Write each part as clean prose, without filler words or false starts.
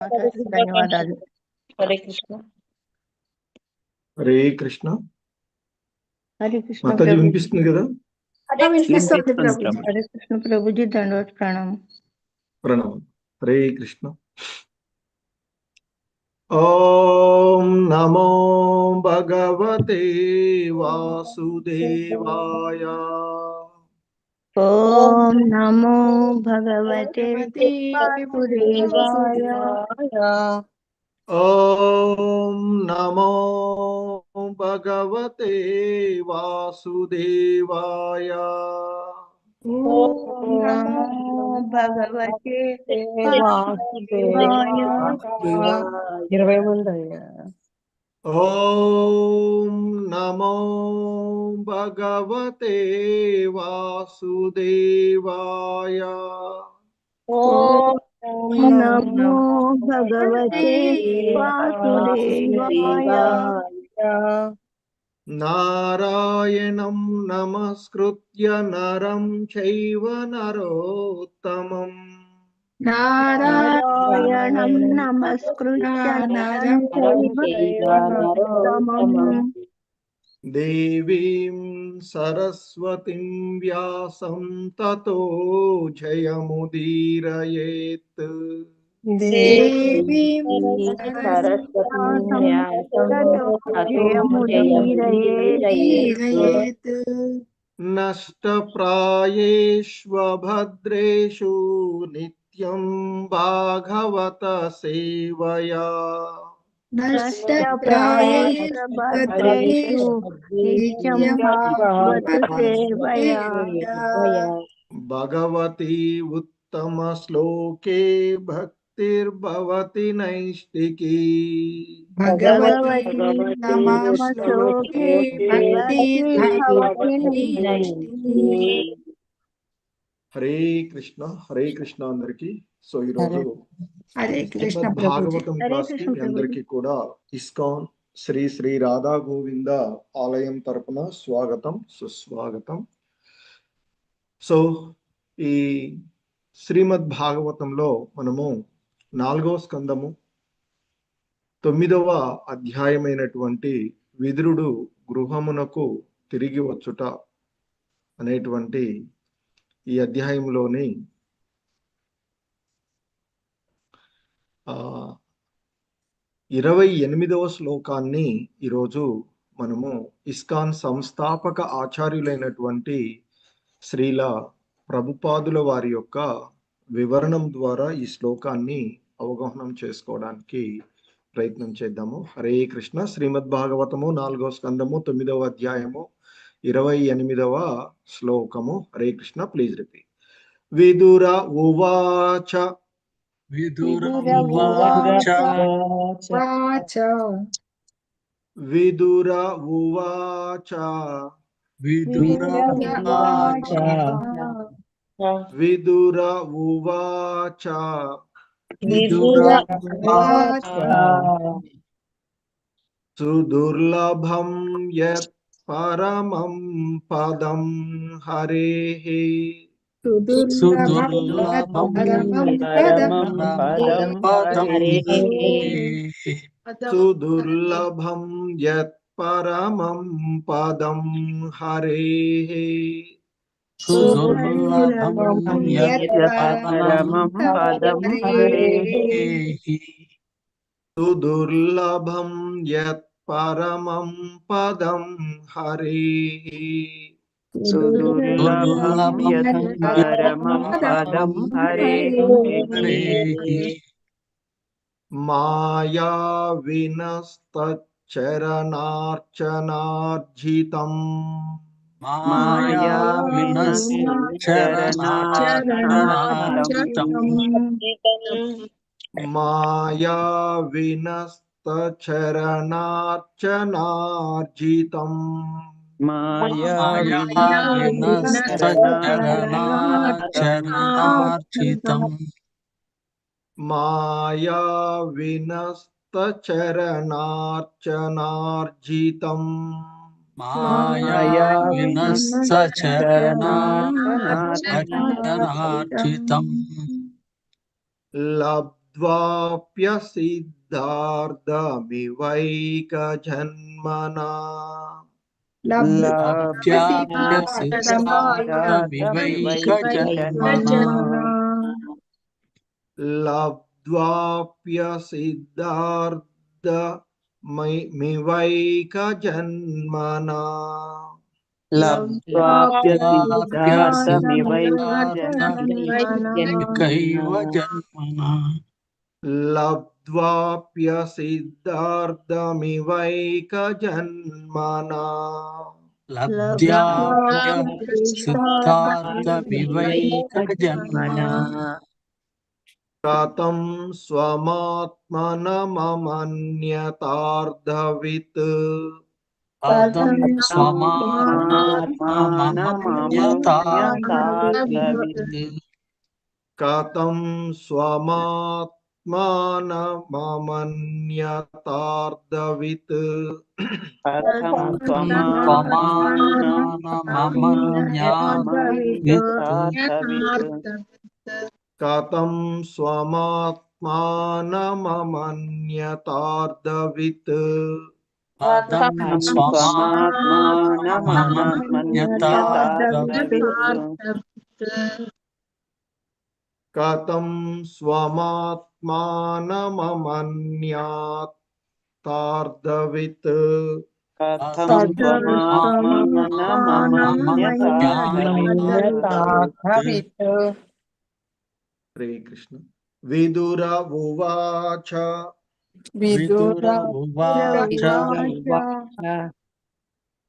ధన్యవాదాలు. హరే కృష్ణ. హరే కృష్ణ. హరే కృష్ణ మాతాజీ ప్రభు. వినిపిస్తుంది కదా? వినిపిస్తుంది ప్రభు. హరే కృష్ణ ప్రభుజీ, దండవత్ ప్రణామం. ప్రణామం. హరే కృష్ణ. ఓం నమో భగవతే వాసుదేవాయ. ఓం నమో భగవతే వాసుదేవాయ. ఓం నమో భగవతే వాసుదేవాయ. ఓం నమో భగవతే వాసుదేవాయ. 20 మంది అయ్యా. ఓం నమో భగవతే వాసుదేవాయ. ఓం నమో భగవతే వాసుదేవాయ. నారాయణం నమస్కృత్య నరం చైవ నరోత్తమం. నారాయణం నమస్కృత్య నరం చైవ నరోత్తమం. దేవీం సరస్వతిం వ్యాసం తతో జయముదీరయేత్. దేవీం సరస్వతీరయేత్. నష్టప్రాయేష్వభద్రేషు నిత్యం భాగవత సేవయా. నష్టప్రాయేషు నిత్యం భాగవత సేవయా. భగవతి ఉత్తమ శ్లోకే భక్తిర్భవతి నైష్టికీ. భగవతి శ్లోకే భక్తిర్భవతి నైష్టికీ. హరే కృష్ణ. హరే కృష్ణ అందరికి. సో ఈరోజు హరే కృష్ణ భాగవతం క్లాస్ కి మీ అందరికి కూడా ఇస్కాన్ శ్రీ శ్రీ రాధా గోవింద ఆలయం తరపున స్వాగతం, సుస్వాగతం. సో ఈ శ్రీమద్ భాగవతంలో మనము 4వ స్కందము 9వ అధ్యాయమైనటువంటి విదురుడు గృహమునకు తిరిగి వచ్చుట అనేటువంటి ఈ అధ్యాయంలోని 28వ శ్లోకాన్ని ఈరోజు మనము ఇస్కాన్ సంస్థాపక ఆచార్యులైనటువంటి శ్రీల ప్రభుపాదుల వారి యొక్క వివరణం ద్వారా ఈ శ్లోకాన్ని అవగాహనం చేసుకోవడానికి ప్రయత్నం చేద్దాము. హరే కృష్ణ. శ్రీమద్ భాగవతము 4వ స్కందము 9వ అధ్యాయము 28వ శ్లోకము. హరే కృష్ణ. Please repeat. విదుర ఉవాచ. విదుర ఉవాచ. విదుర ఉవాచ. విదుర ఉవాచ. విదుర ఉవాచ. విదుర ఉవాచ. సుదుర్లభం యత్ పరమం పదం హరేః. సుదుర్లభం పదం హరేః. సుదుర్లభం యత్ పరమం పదం హరేః. సుదుర్లభం యత్ పరమం పదం హరేః. సుదుర్లభం యత్ పరమం పదం హరేః. సుదుర్లభం యత్ పరమం పదం హరేః. మాయా వినస్తచ్చరణార్చనార్జితం. మాయా వినశ్చరణార్చనార్జితం. మాయా వినస్తచరణార్చనార్జితం. మాయా వినశ్చరణార్చనార్జితం. మాయా వినస్తచరణార్చనార్జితం. మాయా వినశ్చరణార్చనార్జితం. లబ్ధ్వా लब्ध्वाप्यसिद्धार्थमिवैकजन्मना लभ्याप्यसिद्धार्थमिवैकजन्मना लब्ध्वाप्यसिद्धार्थमिवैकजन्मना लब्ध्वाप्यसिद्धार्थमिवैकैव जन्मना लब्ध्वाप्यसिद्धार्थमिवैकजन्मना लब्ध्याप्यसिद्धार्थमिवैकजन्मना कथं स्वमात्मनममन्यतार्धवित् कथं स्वमात्मानममन्यतार्धवित् कथं स्वमात्मानममन्यतार्धवित् कथं स्वमात्मानममन्यतार्धवित् कथं स्वमात्मानममन्यतार्धवित् कथं स्वमात्मानममन्यतार्धवित् कथं स्वमात्मानममन्यतार्धवित् कथं स्वमात्मानममन्यतार्धवित् हरे कृष्ण। विदुर उवाच विदुर उवाच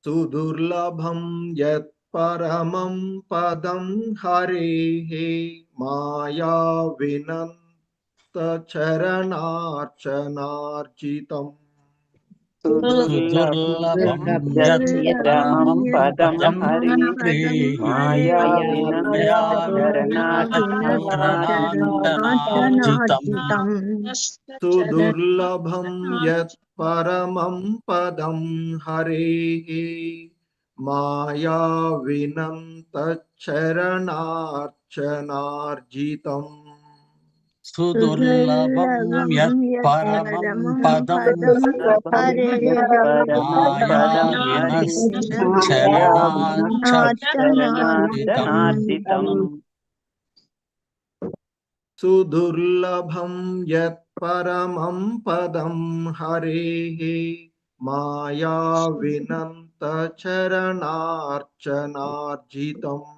सुदुर्लभं यत्परमं पदं हरेः मायाविनन्तचरणार्चनार्चितम् सुदुर्लभं यत्परमं पदं हरेः मायाविनन्तचरणार्चनार्चितम् सुदुर्लभं यत्परमं पदं हरेः मायाविनन्तचरणार्चनार्जितम् सुदुर्लभं यत्परमं पदं मायाविनश्चरणार्चितम् सुदुर्लभं यत्परमं पदं हरेः मायाविनन्तचरणार्चनार्जितम्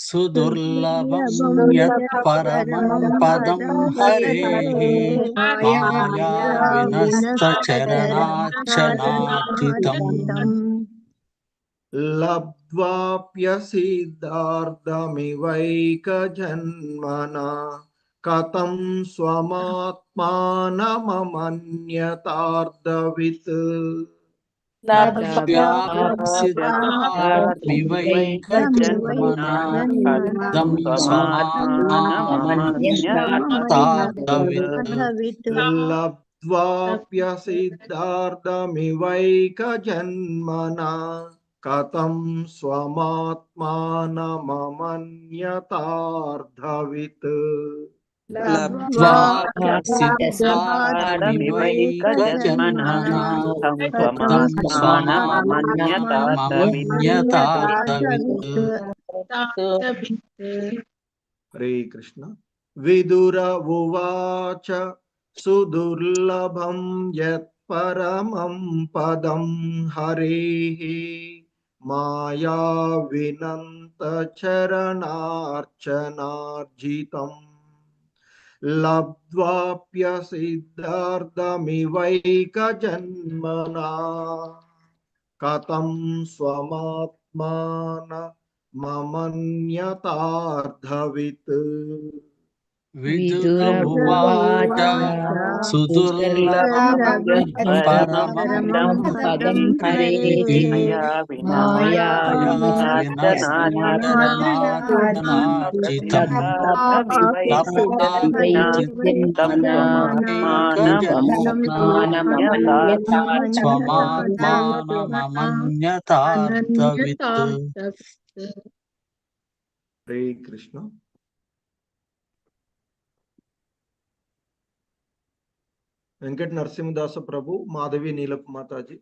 सुदुर्लभं यत्परमं पदं हरेः मायाविनस्तचरणार्चनार्चितम् लब्ध्वाप्यसिद्धार्थमिवैकजन्मना कथं स्वमात्मानममन्यतार्धवित् लभ्याप्यसिद्धार्थमिवैकजन्मना कथं स्वमात्मानममन्यतार्धवित् लब्ध्वाप्यसिद्धार्थमिवैकजन्मना कथं स्वमात्मानममन्यतार्धवित् लब्ध्वाप्यसिद्धार्थमिवैकजन्मना कथं स्वमात्मानममन्यतार्धवित् हरे कृष्ण। विदुर उवाच सुदुर्लभं यत्परमं पदं हरेः मायाविनन्तचरणार्चनार्जितम् लब्ध्वाप्यसिद्धार्थमिवैकजन्मना कथं स्वमात्मानममन्यतार्धवित् विदुर उवाच सुदुर्लभं यत्परमं पदं हरेः मायाविनश्चरणार्चनार्चितम् लब्ध्वाप्यसिद्धार्थमिवैकजन्मना स्वमात्मानममन्यतार्धवित् हरे कृष्ण। వెంకట నరసింహదాస ప్రభు, మాధవి నీలప్ మాతాజీ.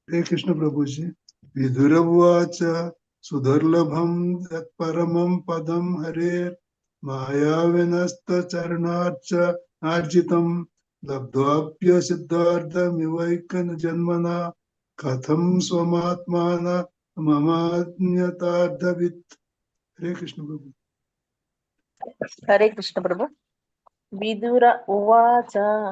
హరే కృష్ణ ప్రభుజీ. విదురవాచ సుదుర్లభం పరమం పదం హరే మాయా వినస్త చరణార్చ ఆర్జితం లబ్ధ్వాప్య సిద్ధార్థమివైక జన్మన కథం స్వమాత్మాన మమాజ్ఞతార్థవిత్. హరే కృష్ణ ప్రభు. హరే కృష్ణ ప్రభు. విదుర ఉవాచ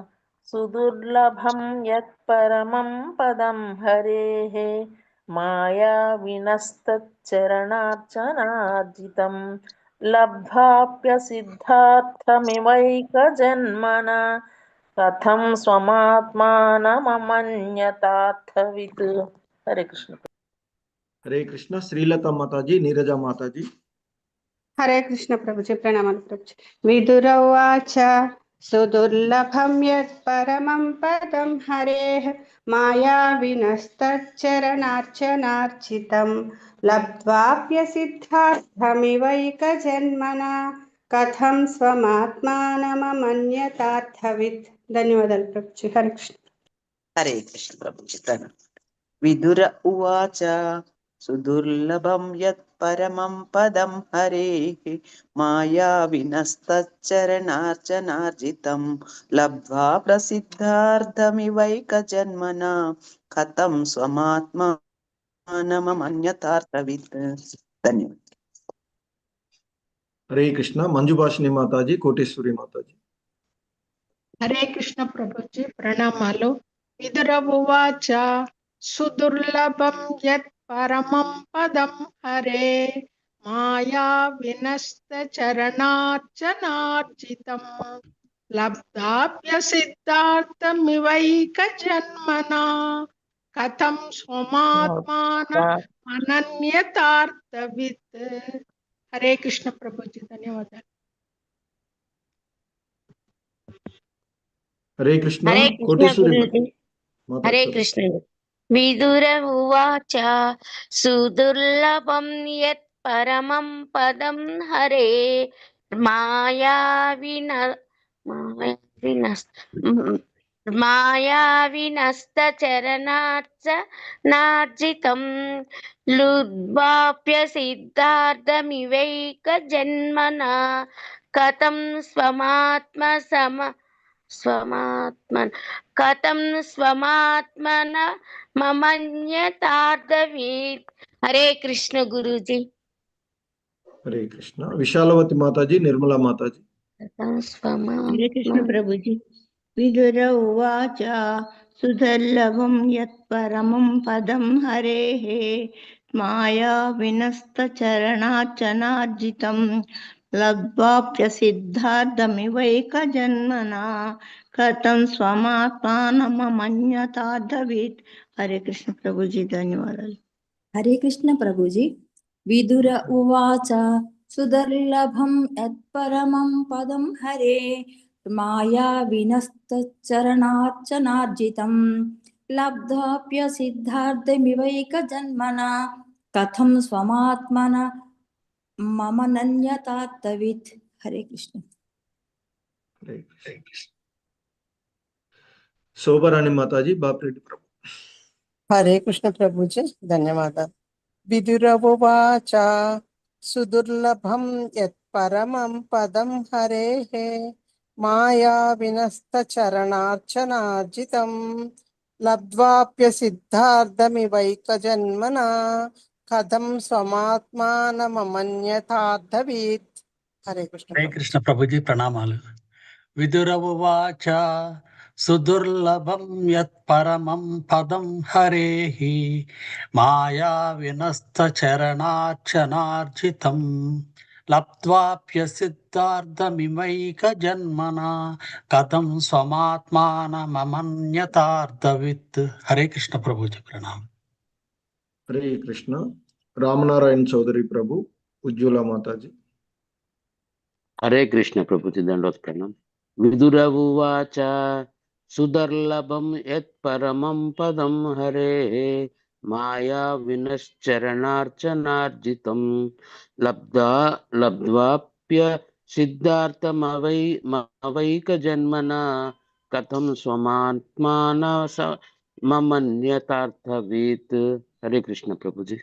సుదుర్లభం యత్ పరమం పదం హరేః మాయా వినస్తచ్చరణార్చనార్జితం లబ్ధ్వాప్య సిద్ధార్థమివైక జన్మన కథం స్వమాత్మానమమన్యతార్థవిత్. హరే కృష్ణ. హరే కృష్ణ. శ్రీలత మాతాజీ, నీరజ మాతాజీ. హరే కృష్ణ ప్రభుజీ. ప్రణామాలు ప్రభుజీ. విదుర ఉవాచ సుదుర్లభం యత్ పరమం పదం హరేః మాయా వినస్తచ్చరణార్చనార్చితం లబ్ధ్వాప్య సిద్ధార్థమివైక జన్మన కథం స్వమాత్మానమమన్యతార్థవిత్. ధన్యవాదాలు ప్రభుజీ. హరే కృష్ణ. హరే కృష్ణ ప్రభుజీ. విదుర ఉవాచ సుదుర్లభం యత్ పరమం పదం హరేః మాయా వినస్తచ్చరణార్చనార్జితం లబ్ధ్వా ప్రసిద్ధార్థమివైక జన్మన కథం స్వమాత్మానమమన్యతార్థవిత్. ధన్యవాదాలు. హరే కృష్ణ. మంజుభాషిణి మాతాజీ, కోటేశ్వరి మాతాజీ. హరే కృష్ణ ప్రభుజీ. ప్రణామాలు. విదుర ఉవాచ సుదుర్లభం యత్ పరమం పదం హరే మాయా వినస్త చరణార్చనార్జితం లబ్ధాప్య సిద్ధార్థమివైక జన్మనా కథం స్వమాత్మానమనన్యతార్థవిత్. హరే కృష్ణ ప్రభుజీ. ధన్యవాదాలు. హరే కృష్ణ. హరే కృష్ణ కోటేశ్వరి గురుజీ. హరే కృష్ణ. విదుర ఉవాచ సుదుర్లభం యత్ పరమం పదం హరే మాయా వినస్తచరణార్చనార్జితం లుద్వాప్య సిద్ధార్థమివైక జన్మనా కథం కథం స్వమాత్మన మమన్యతార్థవిత్. హరే కృష్ణ గురుజీ. హరే కృష్ణ. విశాలవతి మాతాజీ, నిర్మలా మాతాజీ. హరే కృష్ణ ప్రభుజీ. విదుర ఉవాచ సుదుర్లభం యత్ పరమం పదం హరేః మాయా వినస్తచరణార్చనార్జితం లబ్ధ్వాప్య సిద్ధార్థమివైక జన్మనా కథం స్వమాత్మానమమన్యతార్థవిత్. హరే కృష్ణ ప్రభుజీ. ధన్యవాదాలు. హరే కృష్ణ ప్రభుజీ. విదుర ఉవాచ సుదుర్లభం యత్ పరమం పదం హరే మాయా వినస్తచరణార్చనార్జితం లబ్ధ్వాప్య సిద్ధార్థమివైక జన్మనా కథం స్వమాత్మన మమనన్యతార్థవిత్. హరే కృష్ణ. హరే కృష్ణ. శోభరాణి మాతాజీ, బాపిరెడ్డి ప్రభు. హరే కృష్ణ ప్రభుజీ. ధన్యవాదాలు. విదుర ఉవాచ సుదుర్లభం యత్ పరమం పదం హరేః మాయా వినస్తచరణార్చనార్జితం లబ్ధ్వాప్య సిద్ధార్థమివైక జన్మనా కథం స్వమాత్మానమమన్యతార్థవిత్. హరే కృష్ణ. హరే కృష్ణ ప్రభుజీ. ప్రణామాలు. విదుర ఉవాచ సుదుర్లభం యత్ పరమం పదం హరేః మాయా వినస్తచరణార్చనార్జితం లబ్ధ్వాప్య సిద్ధార్థమివైక జన్మనా కథం స్వమాత్మానమమన్యతార్థవిత్. హరే కృష్ణ ప్రభుజీ. ప్రణామం. హరే కృష్ణ. రామనారాయణ చౌదరి ప్రభు, ఉజ్వల మాతాజీ. హరే కృష్ణ ప్రభుజీ. దండోత్ ప్రణాం. విదుర ఉవాచ సుదుర్లభం యత్ పరమం పదం హరేః మాయా వినశ్చరణార్చనార్జితం లబ్ధ్వాప్య సిద్ధార్థమవైక జన్మనా కథం స్వమాత్మాన మమన్యతార్థవిత్. హరే కృష్ణ ప్రభుజీ.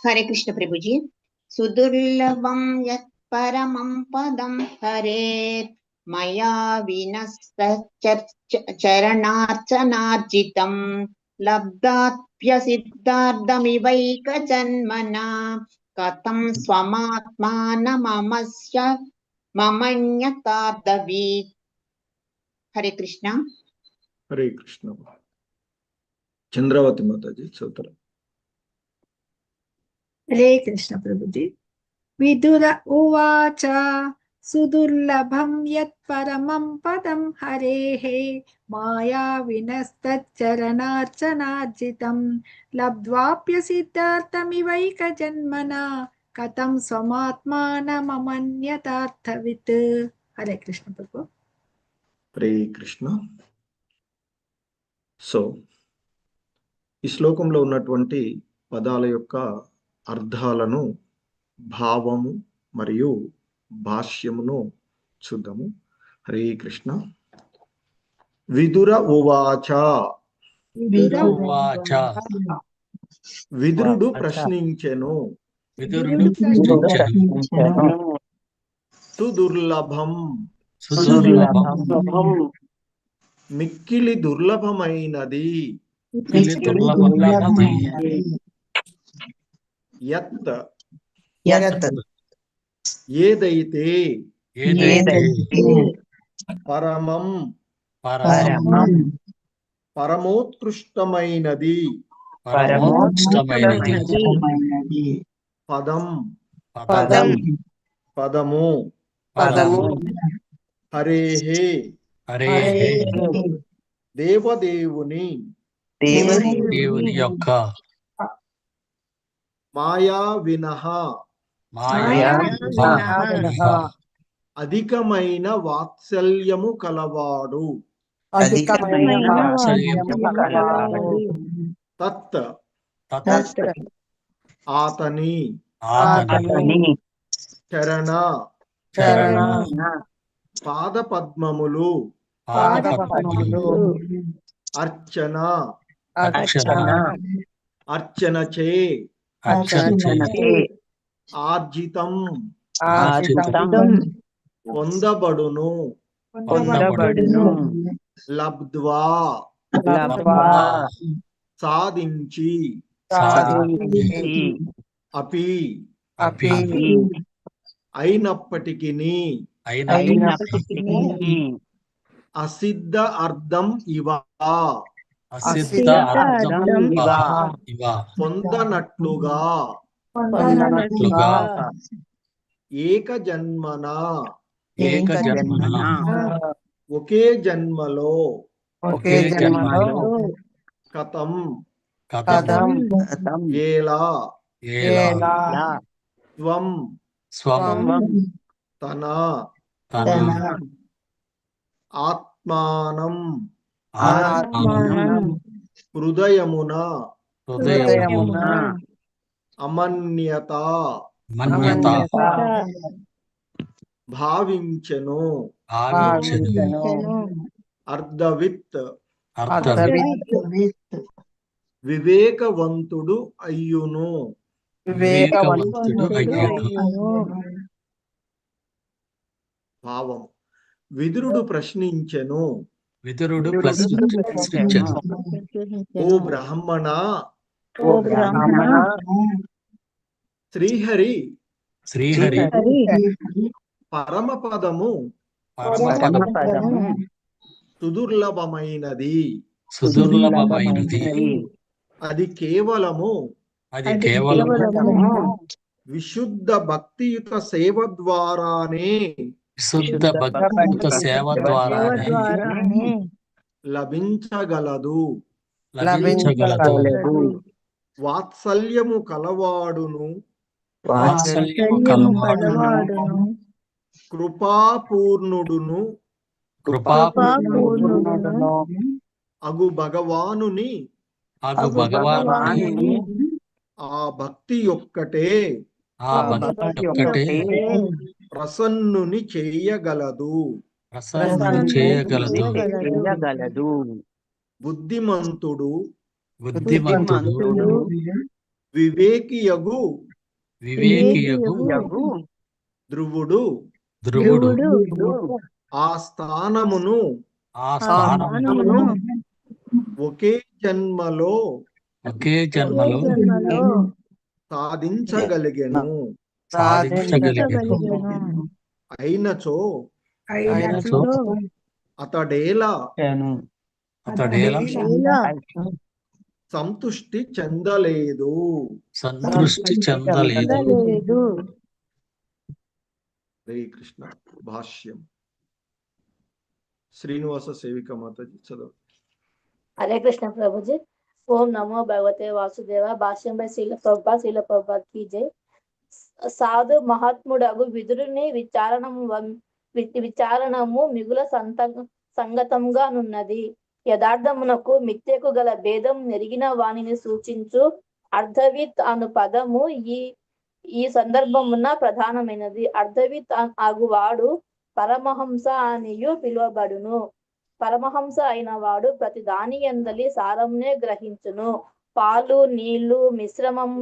हरे कृष्ण प्रभु जी। सुदुर्लभं यत् परमं पदं हरेत् मया विनस्तचरणार्चनार्जितं लब्धाप्यसिद्धार्थमिवैकजन्मना कथं स्वमात्मानममस्य ममन्यतार्थवित्। हरे कृष्ण। हरे कृष्ण। चंद्रावती माताजी चौथरा। हरे कृष्ण प्रभुजी। विदुर उवाच सुदुर्लभं यत्परमं पदं हरेः मायाविनस्तच्चरणार्चनार्जितं लब्ध्वाप्यसिद्धार्थमिवैकजन्मना कथं स्वमात्मानममन्यतार्थवित्। हरे कृष्ण प्रभु। हरे कृष्ण। సో ఈ శ్లోకంలో ఉన్నటువంటి పదాల యొక్క అర్థాలను, భావము మరియు భాష్యమును చూద్దాము. హరే కృష్ణ. విదుర ఉవాచ. విదురుడు ప్రశ్నించెను. సుదుర్లభం మిక్కిలి దుర్లభమైనది. యత్ ఏదైతే పరమం పరమోత్కృష్టమైనది పదం పదము హరేహే దేవదేవుని యొక్క మాయా వినః అధికమైన వాత్సల్యము కలవాడు. తత్ ఆతని చరణ పాదపద్మములు అర్చన అర్చనచే ఆర్జితం పొందబడును. లబ్ధ్వా సాధించి అపి అయినప్పటికిని అసిద్ధ అర్థం ఇవ పొందనట్లుగా ఏక జన్మన ఒకే జన్మలో కథం ఏలా త్వం తన ఆత్మానం హృదయమున అమన్యత భావించెను. అర్ధవిత్ వివేకవంతుడు అయ్యును. భావం. విదురుడు ప్రశ్నించెను. ఓ బ్రాహ్మణ, శ్రీహరి పరమపదము సుదుర్లభమైనది. అది కేవలము విశుద్ధ భక్తియుత సేవ ద్వారానే లభించగలదు. వాత్సల్యము కలవాడును కృపాపూర్ణుడును అగు భగవానుని ఆ భక్తి ఒక్కటే ప్రసన్నుని చేయగలదు. ప్రసాదం చేయగలదు. చేయగలదు. బుద్ధిమంతుడు బుద్ధిమంతుడు వివేకియగు వివేకియగు ధ్రువుడు ఆ స్థానమును ఒకే జన్మలో సాధించగలిగెను. అయినచో అతడేలా సంతృష్టి చెందలేదు. హరే కృష్ణ. భాష్యం శ్రీనివాస సేవిక మాతాజీ చదువు. హరే కృష్ణ ప్రభుజీ. ఓం నమో భగవతే వాసుదేవ. భాష్యం బై శ్రీల ప్రభుపాద్ కీ జై. సాధు మహాత్ముడగు విదురుని విచారణము మిగుల సంగతంగా నున్నది. యథార్థమునకు మిథ్యకు గల భేదం నెరిగిన వాణిని సూచించు అర్ధవిత్ అను పదము ఈ సందర్భమున ప్రధానమైనది. అర్ధవిత్ ఆగువాడు పరమహంస అనియు పిలువబడును. పరమహంస అయిన వాడు ప్రతి దాని యందలి సారంనే గ్రహించును. పాలు నీళ్లు మిశ్రమం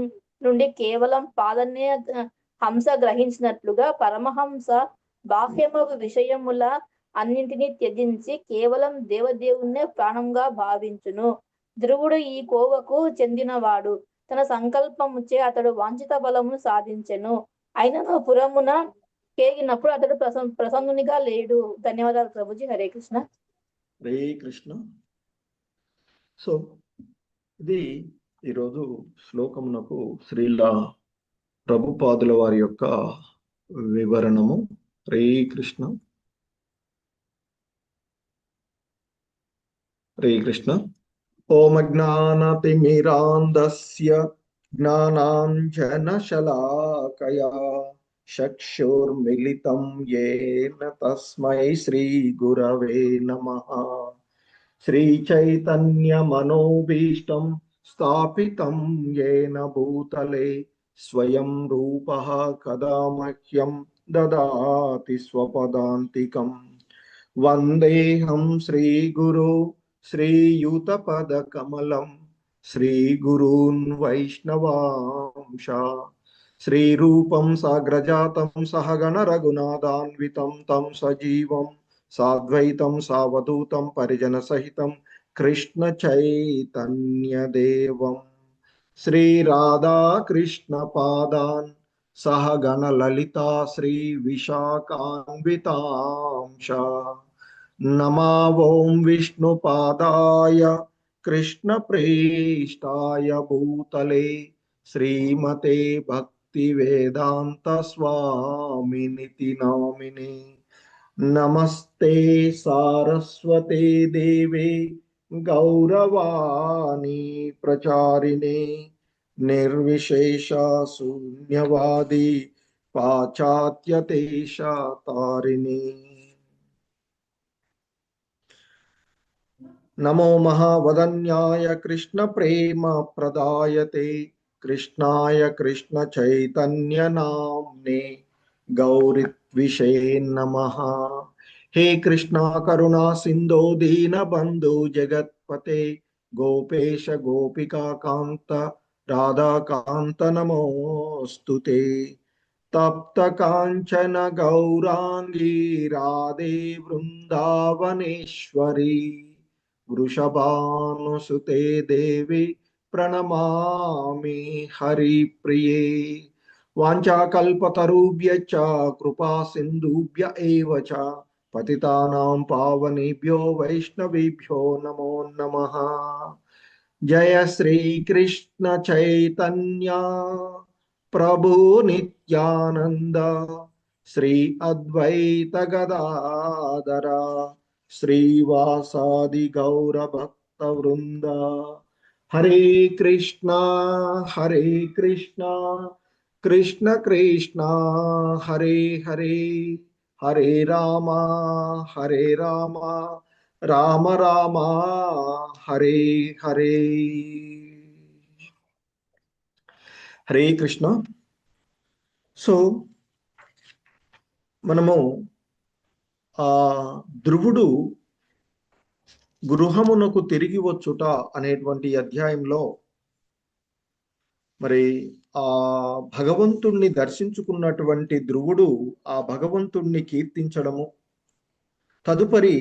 నుండి కేవలం పాలనే హంస గ్రహించినట్లుగా పరమహంస బాహ్యమగు విషయముల అన్నింటినీ త్యజించి కేవలం దేవదేవుణ్ణే ప్రాణంగా భావించును. ధ్రువుడు ఈ కోవకు చెందినవాడు. తన సంకల్పముచే అతడు వాంఛిత బలమును సాధించెను. అయినను పురమున కేగినప్పుడు అతడు ప్రసన్నునిగా లేడు. ధన్యవాదాలు ప్రభుజీ. హరే కృష్ణ. హరే కృష్ణ. సో ఇది ఈరోజు శ్లోకమునకు శ్రీల ప్రభుపాదుల వారి యొక్క వివరణము. హరే కృష్ణ. హరే కృష్ణ. ఓం జ్ఞానతిమిరాంధస్య జ్ఞానాంజనశలాకయా చక్షుర్మిలితం యేన తస్మై శ్రీ గురవే నమః. శ్రీచైతన్యమనోభీష్టం స్థాపితం యేన భూతలే స్వయం రూపః కదా మహ్యం దదాతి స్వపదాంతికం. వందేహం శ్రీగురు శ్రీయుతపదకమలం శ్రీగురూన్ వైష్ణవాంశ. శ్రీరూపం సాగ్రజాతం సహగణ రఘునాథాన్వితం తం సజీవం సాద్వైతం సావధూతం పరిజన సహితం కృష్ణ చైతన్యదేవం శ్రీ రాధా కృష్ణ పాదాన్ సహగణ లలితా శ్రీ విశాఖాన్వితాంశ. నమా ఓం విష్ణుపాదాయ కృష్ణ ప్రేష్టాయ భూతలే శ్రీమతే భక్తి వేదాంత స్వామినితి నామినే. నమస్తే సారస్వతే దేవే గౌరవాణి ప్రచారిణే నిర్విశేష శూన్యవాది పాశ్చాత్యదేశ తారిణి. నమో మహావదన్యాయ కృష్ణ ప్రేమ ప్రదాయతే కృష్ణాయ కృష్ణ చైతన్య నామ్నే గౌరిత్విషే నమః. హే కృష్ణ కరుణా సింధో దీన బంధు జగత్పతే గోపేశ గోపికా కాంత రాధాకాంత నమోస్తుతే. తప్త కాంచన గౌరాంగీ రాధే వృందావనేశ్వరి వృషభానుసుతే దేవి ప్రణమామి హరిప్రియే. వాంఛాకల్పతరుభ్యశ్చ కృపా సింధుభ్య ఏవ చ పతితానాం పావనేభ్యో వైష్ణవేభ్యో నమో నమః. జయ శ్రీ కృష్ణ చైతన్య ప్రభు నిత్యానంద శ్రీ అద్వైత గదాధర శ్రీవాసాది గౌర భక్త వృంద. హరే కృష్ణ కృష్ణ కృష్ణ హరే హరే హరే రామ రామ రామ హరే హరే. హరే కృష్ణ. సో మనము ధ్రువుడు గృహమునకు తిరిగి వచ్చుట అనేటువంటి అధ్యాయంలో మరి ఆ భగవంతుణ్ణి దర్శించుకున్నటువంటి ధ్రువుడు ఆ భగవంతుణ్ణి కీర్తించడము, తదుపరి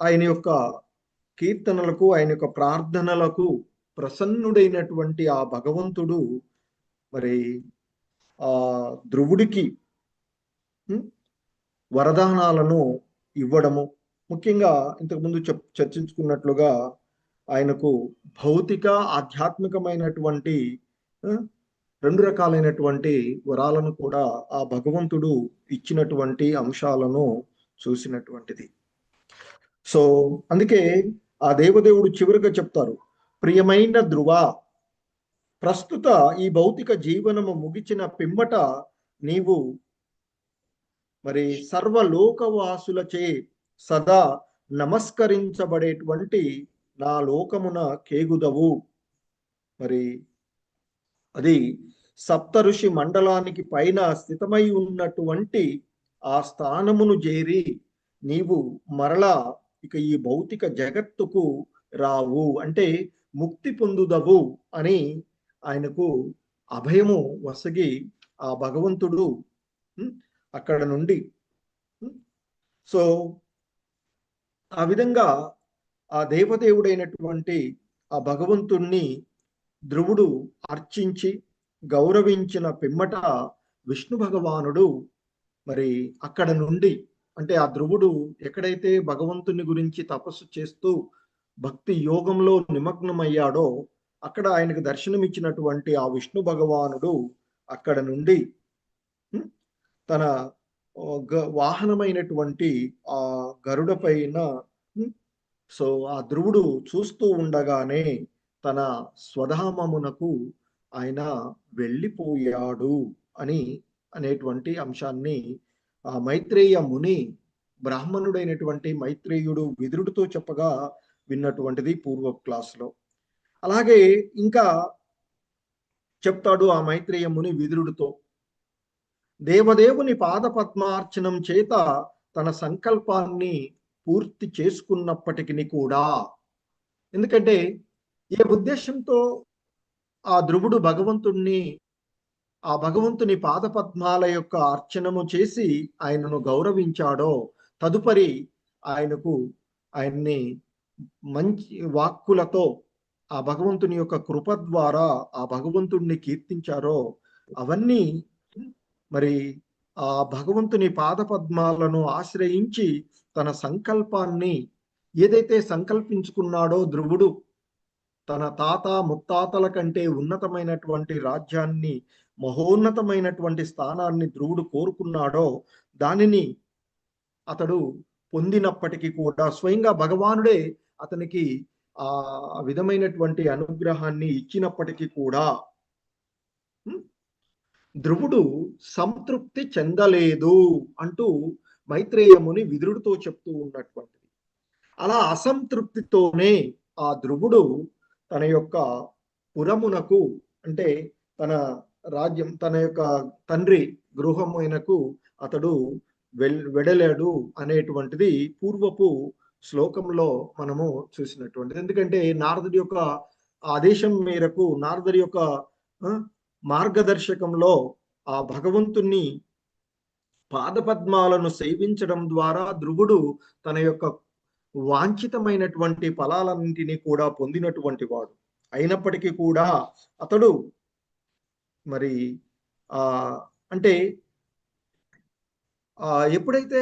ఆయన యొక్క కీర్తనలకు, ఆయన యొక్క ప్రార్థనలకు ప్రసన్నుడైనటువంటి ఆ భగవంతుడు మరి ఆ ధ్రువుడికి వరదానాలను ఇవ్వడము, ముఖ్యంగా ఇంతకుముందు చర్చించుకున్నట్లుగా ఆయనకు భౌతిక ఆధ్యాత్మికమైనటువంటి రెండు రకాలైనటువంటి వరాలను కూడా ఆ భగవంతుడు ఇచ్చినటువంటి అంశాలను చూసినటువంటిది. సో అందుకే ఆ దేవదేవుడు చివరిగా చెప్తారు, ప్రియమైన ధ్రువ, ప్రస్తుత ఈ భౌతిక జీవనము ముగిచిన పిమ్మట నీవు మరి సర్వలోకవాసులచే సదా నమస్కరించబడేటువంటి నా లోకమున కేగుదవు. మరి అది సప్తఋషి మండలానికి పైన స్థితమై ఉన్నటువంటి ఆ స్థానమును చేరి నీవు మరలా ఇక ఈ భౌతిక జగత్తుకు రావు, అంటే ముక్తి పొందుదవు అని ఆయనకు అభయము వసగి ఆ భగవంతుడు అక్కడ నుండి సో ఆ విధంగా ఆ దేవదేవుడైనటువంటి ఆ భగవంతుణ్ణి ధ్రువుడు అర్చించి గౌరవించిన పిమ్మట విష్ణు భగవానుడు మరి అక్కడ నుండి, అంటే ఆ ధ్రువుడు ఎక్కడైతే భగవంతుని గురించి తపస్సు చేస్తూ భక్తి యోగంలో నిమగ్నమయ్యాడో అక్కడ ఆయనకు దర్శనమిచ్చినటువంటి ఆ విష్ణు భగవానుడు అక్కడ నుండి తన వాహనమైనటువంటి ఆ గరుడ పైన సో ఆ ధ్రువుడు చూస్తూ ఉండగానే తన స్వధామమునకు ఆయన వెళ్ళిపోయాడు అనేటువంటి అంశాన్ని ఆ మైత్రేయ ముని, బ్రాహ్మణుడైనటువంటి మైత్రేయుడు విదురుడితో చెప్పగా విన్నటువంటిది పూర్వ క్లాస్లో. అలాగే ఇంకా చెప్తాడు ఆ మైత్రేయ ముని విదురుడితో, దేవదేవుని పాదపద్మార్చనం చేత తన సంకల్పాన్ని పూర్తి చేసుకున్నప్పటికీ కూడా, ఎందుకంటే ఏ ఉద్దేశంతో ఆ ధ్రువుడు ఆ భగవంతుని పాదపద్మాల యొక్క అర్చనము చేసి ఆయనను గౌరవించాడో, తదుపరి ఆయన్ని మంచి వాక్కులతో ఆ భగవంతుని యొక్క కృప ద్వారా ఆ భగవంతుణ్ణి కీర్తించారో అవన్నీ మరి ఆ భగవంతుని పాదపద్మాలను ఆశ్రయించి తన సంకల్పాన్ని ఏదైతే సంకల్పించుకున్నాడో ధ్రువుడు, తన తాత ముత్తాతల కంటే ఉన్నతమైనటువంటి రాజ్యాన్ని, మహోన్నతమైనటువంటి స్థానాన్ని ధ్రువుడు కోరుకున్నాడో దానిని అతడు పొందినప్పటికీ కూడా స్వయంగా భగవానుడే అతనికి ఆ విధమైనటువంటి అనుగ్రహాన్ని ఇచ్చినప్పటికీ కూడా ధ్రువుడు సంతృప్తి చెందలేదు అంటూ మైత్రేయముని విదురుడితో చెప్తూ ఉన్నటువంటిది. అలా అసంతృప్తితోనే ఆ ధ్రువుడు తన యొక్క పురమునకు, అంటే తన రాజ్యం, తన యొక్క తండ్రి గృహమునకు అతడు వెడలేడు అనేటువంటిది పూర్వపు శ్లోకంలో మనము చూసినటువంటిది. ఎందుకంటే నారదుడి యొక్క ఆదేశం మేరకు, నారదుడి యొక్క మార్గదర్శకంలో ఆ భగవంతుణ్ణి పాదపద్మాలను సేవించడం ద్వారా ధ్రువుడు తన యొక్క వాంఛితమైనటువంటి ఫలాలన్నింటినీ కూడా పొందినటువంటి వాడు. అయినప్పటికీ కూడా అతడు మరి అంటే ఎప్పుడైతే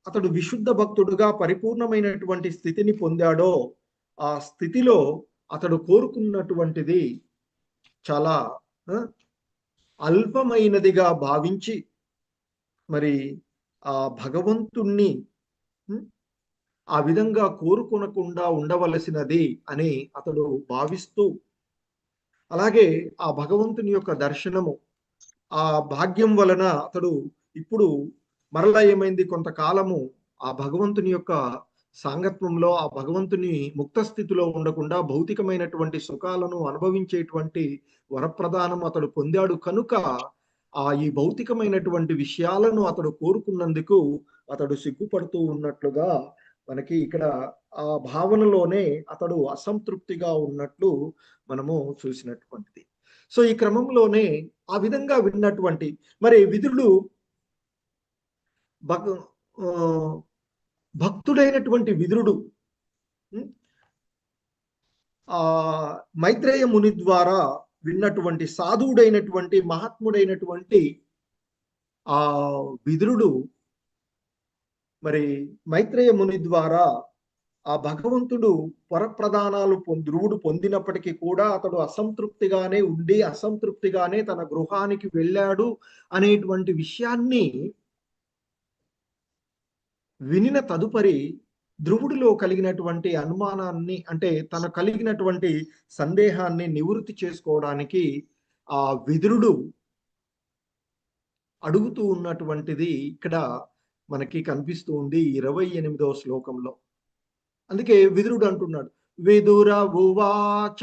అతడు విశుద్ధ భక్తుడుగా పరిపూర్ణమైనటువంటి స్థితిని పొందాడో ఆ స్థితిలో అతడు కోరుకున్నటువంటిది చాలా అల్పమైనదిగా భావించి మరి ఆ భగవంతుణ్ణి ఆ విధంగా కోరుకొనకుండా ఉండవలసినది అని అతడు భావిస్తూ, అలాగే ఆ భగవంతుని యొక్క దర్శనము, ఆ భాగ్యం వలన అతడు ఇప్పుడు మరలా ఏమైంది, కొంతకాలము ఆ భగవంతుని యొక్క సాంగత్వంలో, ఆ భగవంతుని ముక్త స్థితిలో ఉండకుండా భౌతికమైనటువంటి సుఖాలను అనుభవించేటువంటి వరప్రదానం అతడు పొందాడు కనుక ఈ భౌతికమైనటువంటి విషయాలను అతడు కోరుకున్నందుకు అతడు సిగ్గుపడుతూ ఉన్నట్లుగా మనకి ఇక్కడ ఆ భావనలోనే అతడు అసంతృప్తిగా ఉన్నట్లు మనము చూసినటువంటిది. సో ఈ క్రమంలోనే ఆ విధంగా విన్నటువంటి మరి విదురుడు భక్తుడైనటువంటి విదురుడు మైత్రేయ ముని ద్వారా విన్నటువంటి సాధువుడైనటువంటి మహాత్ముడైనటువంటి ఆ విదురుడు మరి మైత్రేయ ముని ద్వారా ఆ భగవంతుడు వరప్రదానాలు ధ్రువుడు పొందినప్పటికీ కూడా అతడు అసంతృప్తిగానే ఉండి అసంతృప్తిగానే తన గృహానికి వెళ్ళాడు అనేటువంటి విషయాన్ని వినిన తదుపరి ధ్రువుడిలో కలిగినటువంటి అనుమానాన్ని అంటే తన కలిగినటువంటి సందేహాన్ని నివృత్తి చేసుకోవడానికి ఆ విదురుడు అడుగుతూ ఉన్నటువంటిది ఇక్కడ మనకి కనిపిస్తూ ఉంది 28వ శ్లోకంలో. అందుకే విదురుడు అంటున్నాడు, విదుర ఉవాచ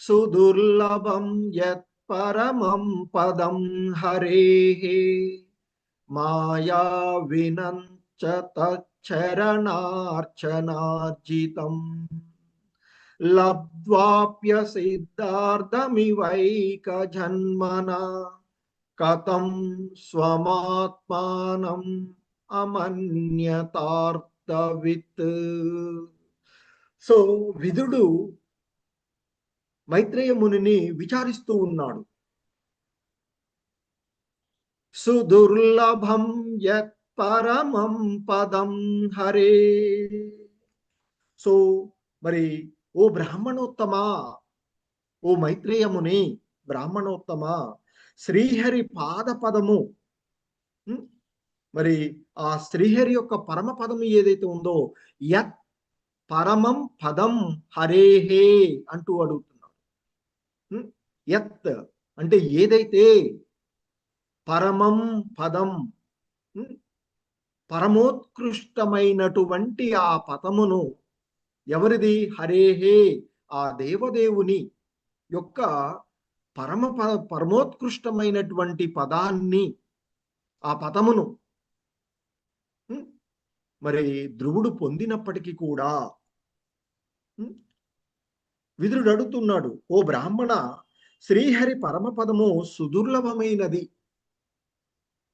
సుదుర్లభం యత్ పరమం పదం హరేః మాయా వినంచ తచ్చరణార్చనార్జితం లబ్ధ్వాప్య సిద్ధార్థమివైక జన్మనా కథం స్వమాత్మానం అమన్యతార్థవిత్. సో విదురుడు మైత్రేయ మునిని విచారిస్తూ ఉన్నాడు. సుదుర్లభం యత్ పరమం పదం హరే. సో మరి ఓ బ్రాహ్మణోత్తమా, ఓ మైత్రేయ ముని బ్రాహ్మణోత్తమా, శ్రీహరి పాద పదము మరి ఆ శ్రీహరి యొక్క పరమ పదము ఏదైతే ఉందో యత్ పరమం పదం హరేహే అంటూ అడుగుతున్నాడు. యత్ అంటే ఏదైతే, పరమం పదం పరమోత్కృష్టమైనటువంటి ఆ పదమును, ఎవరిది? హరేహే ఆ దేవదేవుని యొక్క పరమోత్కృష్టమైనటువంటి పదాన్ని, ఆ పదమును మరి ధ్రువుడు పొందినప్పటికీ కూడా విదురుడు అడుగుతున్నాడు, ఓ బ్రాహ్మణ, శ్రీహరి పరమపదము సుదుర్లభమైనది,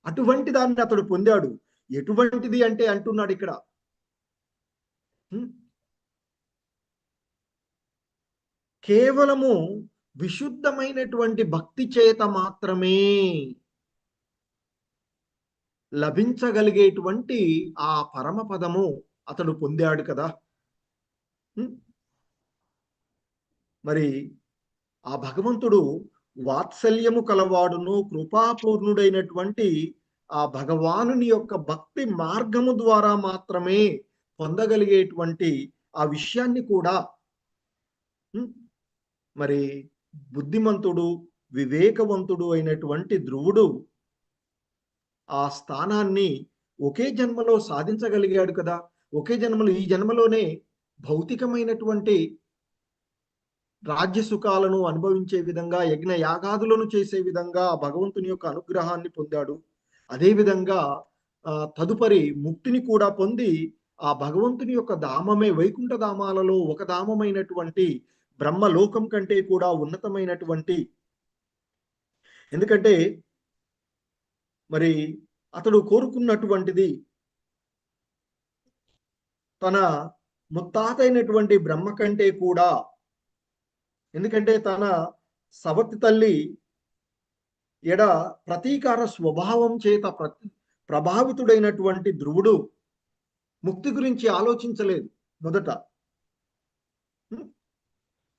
అటువంటి దాన్ని అతడు పొందాడు. ఎటువంటిది అంటే అంటున్నాడు ఇక్కడ, కేవలము విశుద్ధమైనటువంటి భక్తి చేత మాత్రమే లభించగలిగేటువంటి ఆ పరమపదము అతడు పొందాడు కదా. మరి ఆ భగవంతుడు వాత్సల్యము కలవాడును కృపాపూర్ణుడైనటువంటి ఆ భగవానుని యొక్క భక్తి మార్గము ద్వారా మాత్రమే పొందగలిగేటువంటి ఆ విషయాన్ని కూడా మరి బుద్ధిమంతుడు వివేకవంతుడు అయినటువంటి ధ్రువుడు ఆ స్థానాన్ని ఒకే జన్మలో సాధించగలిగాడు కదా. ఒకే జన్మలో, ఈ జన్మలోనే భౌతికమైనటువంటి రాజ్య సుఖాలను అనుభవించే విధంగా, యజ్ఞ యాగాదులను చేసే విధంగా భగవంతుని యొక్క అనుగ్రహాన్ని పొందాడు. అదేవిధంగా తదుపరి ముక్తిని కూడా పొంది ఆ భగవంతుని యొక్క ధామమే వైకుంఠ ధామాలలో ఒక ధామమైనటువంటి బ్రహ్మలోకం కంటే కూడా ఉన్నతమైనటువంటి, ఎందుకంటే మరి అతడు కోరుకున్నటువంటిది తన ముత్తాత అయినటువంటి బ్రహ్మ కంటే కూడా, ఎందుకంటే తన సవతి తల్లి ఎడ ప్రతీకార స్వభావం చేత ప్రభావితుడైనటువంటి ధ్రువుడు ముక్తి గురించి ఆలోచించలేదు మొదట.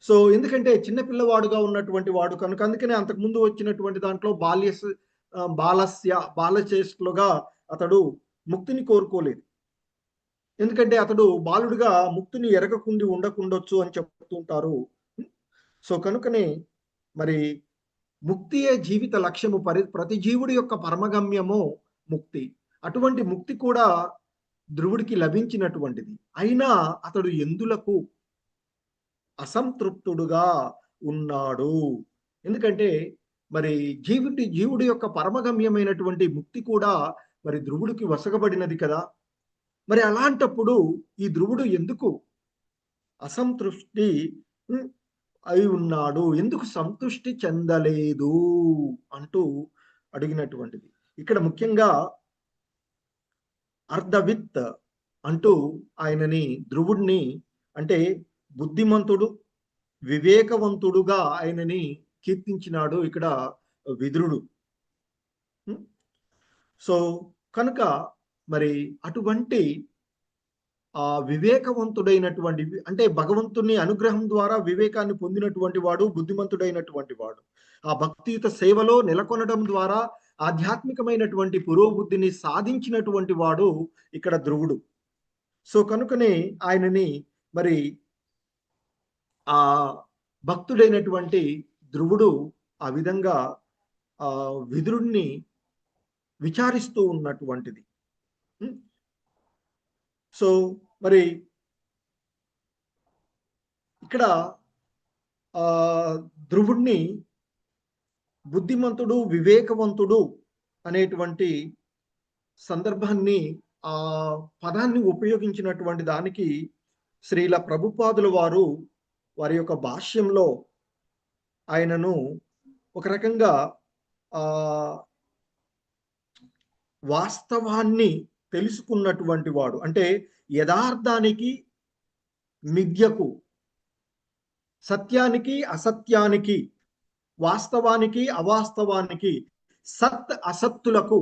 సో ఎందుకంటే చిన్నపిల్లవాడుగా ఉన్నటువంటి వాడు కనుక, అందుకనే అంతకుముందు వచ్చినటువంటి దాంట్లో బాలచేష్టలుగా అతడు ముక్తిని కోరుకోలేదు. ఎందుకంటే అతడు బాలుడిగా ముక్తిని ఎరగకుండి ఉండకుండొచ్చు అని చెప్తుంటారు. సో కనుకనే మరి ముక్తియే జీవిత లక్ష్యము, ప్రతి జీవుడి యొక్క పరమగమ్యము ముక్తి. అటువంటి ముక్తి కూడా ధ్రువుడికి లభించినటువంటిది. అయినా అతడు ఎందులకు అసంతృప్తుడుగా ఉన్నాడు. ఎందుకంటే మరి జీవుడి యొక్క పరమగమ్యమైనటువంటి ముక్తి కూడా మరి ధ్రువుడికి వసగబడినది కదా. మరి అలాంటప్పుడు ఈ ధ్రువుడు ఎందుకు అసంతృప్తి అయి ఉన్నాడు, ఎందుకు సంతృష్టి చెందలేదు అంటూ అడిగినటువంటిది. ఇక్కడ ముఖ్యంగా అర్ధవిత్ అంటూ ఆయనని ధ్రువుడిని అంటే బుద్ధిమంతుడు వివేకవంతుడుగా ఆయనని కీర్తించినాడు ఇక్కడ విదురుడు. సో కనుక మరి అటువంటి ఆ వివేకవంతుడైనటువంటి అంటే భగవంతుని అనుగ్రహం ద్వారా వివేకాన్ని పొందినటువంటి వాడు, బుద్ధిమంతుడైనటువంటి వాడు, ఆ భక్తియుత సేవలో నెలకొనడం ద్వారా ఆధ్యాత్మికమైనటువంటి పురోబుద్ధిని సాధించినటువంటి వాడు ఇక్కడ ధ్రువుడు. సో కనుకనే ఆయనని మరి ఆ భక్తుడైనటువంటి ధ్రువుడు ఆ విధంగా విదురుణ్ణి విచారిస్తూ ఉన్నటువంటిది. సో మరి ఇక్కడ ధ్రువుణ్ణి బుద్ధిమంతుడు వివేకవంతుడు అనేటువంటి సందర్భాన్ని ఆ పదాన్ని ఉపయోగించినటువంటి దానికి శ్రీల ప్రభుపాదుల వారు వారి యొక్క భాష్యంలో ఆయనను ఒక రకంగా వాస్తవాన్ని తెలుసుకున్నటువంటి వాడు, అంటే యథార్థానికి మిథ్యకు, సత్యానికి అసత్యానికి, వాస్తవానికి అవాస్తవానికి, సత్ అసత్తులకు